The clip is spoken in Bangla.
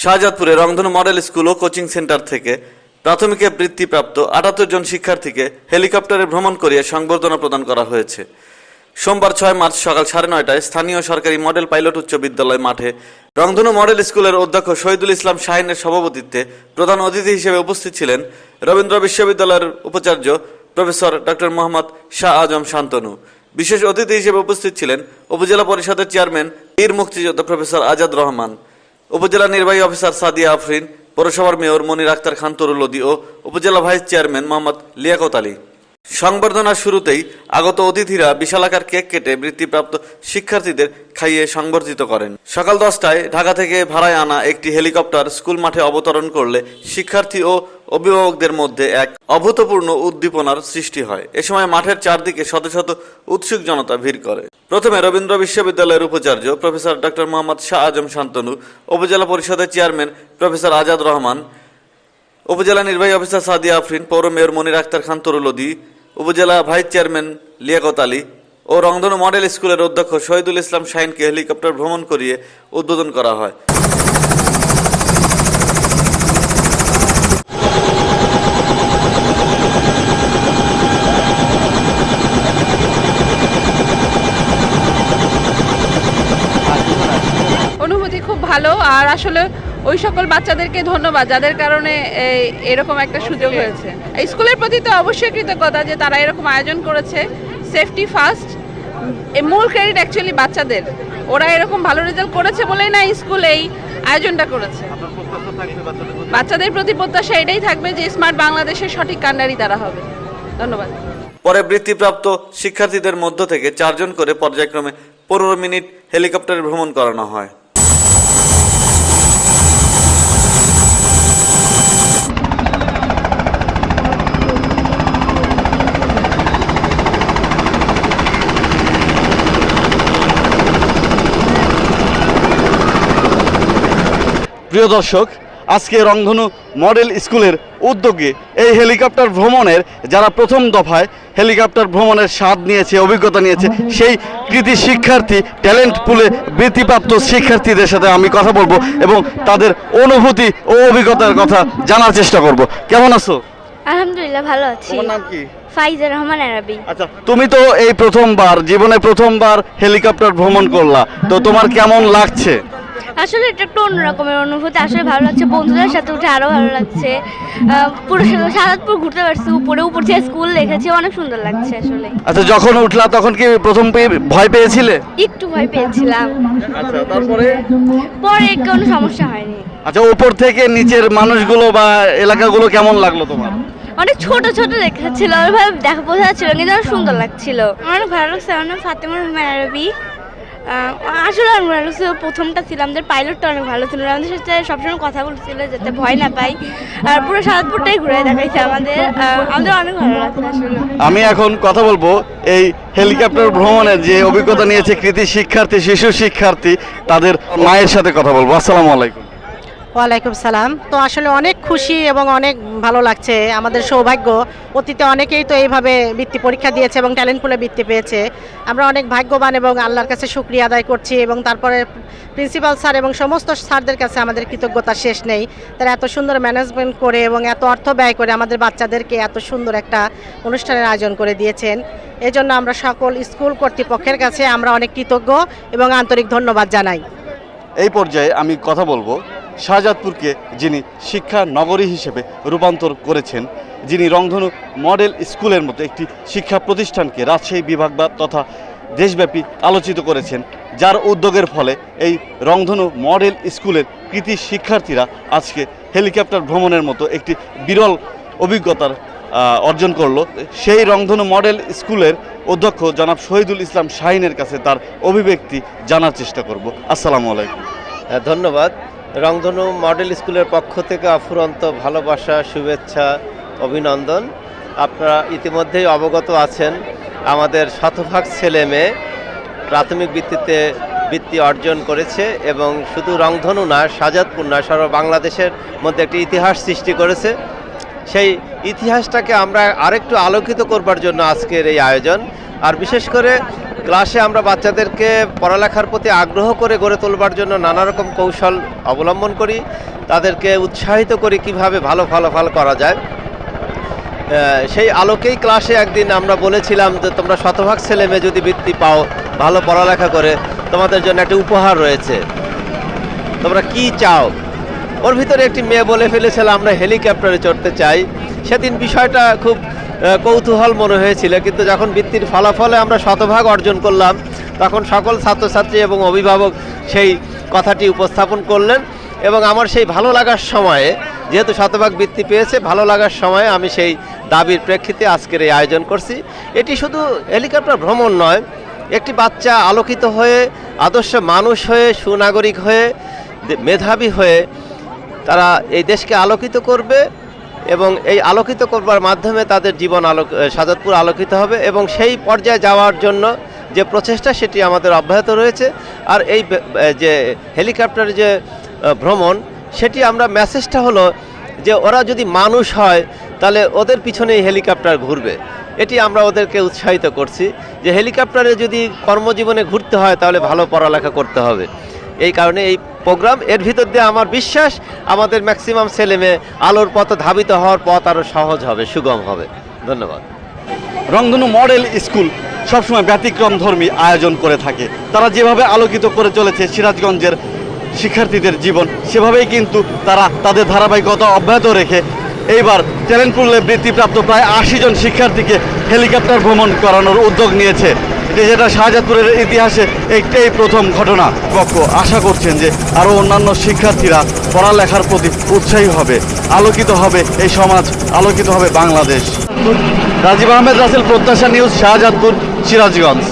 শাহজাদপুরে রংধনু মডেল স্কুল ও কোচিং সেন্টার থেকে প্রাথমিকে বৃত্তিপ্রাপ্ত ৭৮ জন শিক্ষার্থীকে হেলিকপ্টারে ভ্রমণ করিয়ে সংবর্ধনা প্রদান করা হয়েছে। সোমবার ৬ মার্চ সকাল ৯:৩০টায় স্থানীয় সরকারি মডেল পাইলট উচ্চ বিদ্যালয় মাঠে রংধনু মডেল স্কুলের অধ্যক্ষ শহীদুল ইসলাম শাহিনের সভাপতিত্বে প্রধান অতিথি হিসেবে উপস্থিত ছিলেন রবীন্দ্র বিশ্ববিদ্যালয়ের উপাচার্য প্রফেসর ডক্টর মোহাম্মদ শাহ আজম শান্তনু। বিশেষ অতিথি হিসেবে উপস্থিত ছিলেন উপজেলা পরিষদের চেয়ারম্যান বীর মুক্তিযোদ্ধা প্রফেসর আজাদ রহমান, উপজেলা নির্বাহী অফিসার সাদিয়া আফরিন, পৌরসভার মেয়র মনির আক্তার খান তরুলদি ও উপজেলা ভাইস চেয়ারম্যান মোহাম্মদ লিয়াকত আলী। সংবর্ধনার শুরুতেই আগত অতিথিরা বিশালাকার কেক কেটে বৃত্তিপ্রাপ্ত শিক্ষার্থীদের খাইয়ে সংবর্ধিত করেন। সকাল 10টায় ঢাকা থেকে ভাড়ায় আনা একটি হেলিকপ্টার স্কুল মাঠে অবতরণ করলে শিক্ষার্থী ও অভিভাবকদের মধ্যে এক অভূতপূর্ণ উদ্দীপনার সৃষ্টি হয়। এ সময় মাঠের চারদিকে শত শত উৎসুক জনতা ভিড় করে। প্রথমে রবীন্দ্র বিশ্ববিদ্যালয়ের উপাচার্য প্রফেসর ডক্টর মোহাম্মদ শাহ আজম শান্তনু, উপজেলা পরিষদের চেয়ারম্যান প্রফেসর আজাদ রহমান, উপজেলা নির্বাহী অফিসার সাদিয়া আফরিন, পৌর মেয়র মনির আক্তার খান তরুলদি, উপজেলা ভাইস চেয়ারম্যান লিয়াকত আলী ও রংধনু মডেল স্কুলের অধ্যক্ষ শহীদুল ইসলাম শাহিনকে হেলিকপ্টার ভ্রমণ করিয়ে উদ্বোধন করা হয়। অনুভূতি খুব ভালো। আর আসলে ওই সকল বাচ্চাদেরকে ধন্যবাদ যাদের কারণে এরকম একটা সুযোগ হয়েছে। এই স্কুলের প্রতি তো অবশ্যই কৃতজ্ঞতা যে তারা এরকম আয়োজন করেছে। সেফটি ফার্স্ট, মূল ক্রেডিট অ্যাকচুয়ালি বাচ্চাদের। ওরা এরকম ভালো রেজাল্ট করেছে বলেই না স্কুল এই আয়োজনটা করেছে। বাচ্চাদের প্রতি প্রত্যাশা এটাই থাকবে যে স্মার্ট বাংলাদেশের সঠিক কাণ্ডারি তারা হবে। ধন্যবাদ। পরে বৃত্তিপ্রাপ্ত শিক্ষার্থীদের মধ্য থেকে 4 জন করে পর্যায়ক্রমে 15 মিনিট হেলিকপ্টারে ভ্রমণ করানো হয়। প্রিয় দর্শক, আজকে রংধনু মডেল স্কুলের উদ্যোগে এই হেলিকপ্টার ভ্রমণের যারা প্রথম দফায় হেলিকপ্টার ভ্রমণের স্বাদ নিয়েছে, অভিজ্ঞতা নিয়েছে, সেই কৃতি শিক্ষার্থী, ট্যালেন্ট পুলে বৃত্তিপ্রাপ্ত শিক্ষার্থীদের সাথে আমি কথা বলবো এবং তাদের অনুভূতি ও অভিজ্ঞতার কথা জানার চেষ্টা করব। কেমন আছো? আলহামদুলিল্লাহ ভালো আছি। তোমার নাম কি? ফাইজা রহমান আরাবি। আচ্ছা, তুমি তো এই জীবনে প্রথমবার হেলিকপ্টার ভ্রমণ করলা, তো তোমার কেমন লাগছে? আসলে এটা একটু অন্যরকমের অনুভূতি, আসলে ভালো লাগছে। বন্ধুদের সাথে উঠে আরো ভালো লাগছে। পুরো শাহজাদপুর ঘুরতে পারছি, উপর থেকে স্কুল দেখেছি, অনেক সুন্দর লাগছে আসলে। আচ্ছা, যখন উঠলা তখন কি প্রথম ভয় পেয়েছিলে? একটু ভয় পেয়েছিলাম। আচ্ছা, তারপরে পরে কোনো সমস্যা হয়নি। আচ্ছা, উপর থেকে নিচের মানুষগুলো বা এলাকাগুলো কেমন লাগলো তোমার? অনেক ছোট ছোট দেখাচ্ছিল, ওইভাবে দেখা বোঝা যাচ্ছিল কিন্তু অনেক সুন্দর লাগছিল। অনেক ভালো লাগছে। আমার নাম ফাতেমা রহমান আরাবি। আসলে অনেক ভালো লাগছে। প্রথমটা ছিল, আমাদের পাইলটটা অনেক ভালো ছিল, আমাদের সাথে সবসময় কথা বলছিল যাতে ভয় না পাই। আর পুরো সারাদপুরটাই ঘুরে দেখাইছে আমাদের অনেক ভালো লাগছে আসলে। আমি এখন কথা বলবো এই হেলিকপ্টার ভ্রমণের যে অভিজ্ঞতা নিয়েছে কৃতি শিক্ষার্থী, শিশু শিক্ষার্থী, তাদের মায়ের সাথে কথা বলবো। আসসালামু আলাইকুম। ওয়ালাইকুম সালাম। তো আসলে অনেক খুশি এবং অনেক ভালো লাগছে। আমাদের সৌভাগ্য, অতীতে অনেকেই তো এইভাবে বৃত্তি পরীক্ষা দিয়েছে এবং ট্যালেন্ট পুলে বৃত্তি পেয়েছে। আমরা অনেক ভাগ্যবান এবং আল্লাহর কাছে শুকরিয়া আদায় করছি এবং তারপরে প্রিন্সিপাল স্যার এবং সমস্ত স্যারদের কাছে আমাদের কৃতজ্ঞতা শেষ নেই। তারা এত সুন্দর ম্যানেজমেন্ট করে এবং এত অর্থ ব্যয় করে আমাদের বাচ্চাদেরকে এত সুন্দর একটা অনুষ্ঠানের আয়োজন করে দিয়েছেন। এই জন্য আমরা সকল স্কুল কর্তৃপক্ষের কাছে আমরা অনেক কৃতজ্ঞ এবং আন্তরিক ধন্যবাদ জানাই। এই পর্যায়ে আমি কথা বলবো শাহজাদপুরকে যিনি শিক্ষা নগরী হিসেবে রূপান্তর করেছেন, যিনি রংধনু মডেল স্কুলের মতো একটি শিক্ষা প্রতিষ্ঠানকে রাজশাহী বিভাগ তথা দেশব্যাপী আলোচিত করেছেন, যার উদ্যোগের ফলে এই রংধনু মডেল স্কুলের কৃতি শিক্ষার্থীরা আজকে হেলিকপ্টার ভ্রমণের মতো একটি বিরল অভিজ্ঞতার অর্জন করলো। সেই রংধনু মডেল স্কুলের অধ্যক্ষ জনাব শহীদুল ইসলাম শাহিনের কাছে তার অভিব্যক্তি জানার চেষ্টা করব। আসসালামু আলাইকুম। ধন্যবাদ। রংধনু মডেল স্কুলের পক্ষ থেকে অফুরন্ত ভালোবাসা, শুভেচ্ছা, অভিনন্দন। আপনারা ইতিমধ্যেই অবগত আছেন, আমাদের শতভাগ ছেলে মেয়ে প্রাথমিক ভিত্তিতে বৃত্তি অর্জন করেছে এবং শুধু রংধনু না, শাহজাদপুর না, সারা বাংলাদেশের মধ্যে একটি ইতিহাস সৃষ্টি করেছে। সেই ইতিহাসটাকে আমরা আরেকটু আলোকিত করবার জন্য আজকের এই আয়োজন। আর বিশেষ করে ক্লাসে আমরা বাচ্চাদেরকে পড়ালেখার প্রতি আগ্রহ করে গড়ে তোলবার জন্য নানা রকম কৌশল অবলম্বন করি, তাদেরকে উৎসাহিত করি কিভাবে ভালো ফলাফল করা যায়। সেই আলোকেই ক্লাসে একদিন আমরা বলেছিলাম যে তোমরা শতভাগ ছেলে মেয়ে যদি বৃত্তি পাও ভালো পড়ালেখা করে, তোমাদের জন্য একটা উপহার রয়েছে, তোমরা কি চাও। ওর ভিতরে একটি মেয়ে বলে ফেলেছিল আমরা হেলিকপ্টারে চড়তে চাই। সেদিন বিষয়টা খুব কৌতূহল মনে হয়েছিল, কিন্তু যখন বৃত্তির ফলাফলে আমরা শতভাগ অর্জন করলাম তখন সকল ছাত্রছাত্রী এবং অভিভাবক সেই কথাটি উপস্থাপন করলেন এবং আমার সেই ভালো লাগার সময়ে, যেহেতু শতভাগ বৃত্তি পেয়েছে, ভালো লাগার সময়ে আমি সেই দাবির প্রেক্ষিতে আজকের এই আয়োজন করছি। এটি শুধু হেলিকপ্টার ভ্রমণ নয়, একটি বাচ্চা আলোকিত হয়ে, আদর্শ মানুষ হয়ে, সুনাগরিক হয়ে, মেধাবী হয়ে তারা এই দেশকে আলোকিত করবে এবং এই আলোকিত করবার মাধ্যমে তাদের জীবন সাজাদপুর আলোকিত হবে এবং সেই পর্যায়ে যাওয়ার জন্য যে প্রচেষ্টা সেটি আমাদের অব্যাহত রয়েছে। আর এই যে হেলিকপ্টারের যে ভ্রমণ, সেটি আমরা মেসেজটা হলো যে ওরা যদি মানুষ হয় তাহলে ওদের পিছনেই হেলিকপ্টার ঘুরবে। এটি আমরা ওদেরকে উৎসাহিত করছি যে হেলিকপ্টারে যদি কর্মজীবনে ঘুরতে হয় তাহলে ভালো পড়ালেখা করতে হবে। এই কারণে এই প্রোগ্রাম, এর ভিতর দিয়ে আমার বিশ্বাস আমাদের ম্যাক্সিমাম ছেলেমেয়ে আলোর পথে ধাবিত হওয়ার পথ আরও সহজ হবে, সুগম হবে। ধন্যবাদ। রংধনু মডেল স্কুল সবসময় ব্যতিক্রমধর্মী আয়োজন করে থাকে। তারা যেভাবে আলোকিত করে চলেছে সিরাজগঞ্জের শিক্ষার্থীদের জীবন, সেভাবেই কিন্তু তারা তাদের ধারাবাহিকতা অব্যাহত রেখে এইবার ট্যালেন্ট পুলে বৃত্তিপ্রাপ্ত প্রায় 80 জন শিক্ষার্থীকে হেলিকপ্টার ভ্রমণ করানোর উদ্যোগ নিয়েছে। যেটা শাহজাদপুরের ইতিহাসে একটাই প্রথম ঘটনা। পক্ষ আশা করছেন যে আরও অন্যান্য শিক্ষার্থীরা পড়ালেখার প্রতি উৎসাহী হবে, আলোকিত হবে এই সমাজ, আলোকিত হবে বাংলাদেশ। রাজীব আহমেদ রাসেল, প্রত্যাশা নিউজ, শাহজাদপুর, সিরাজগঞ্জ।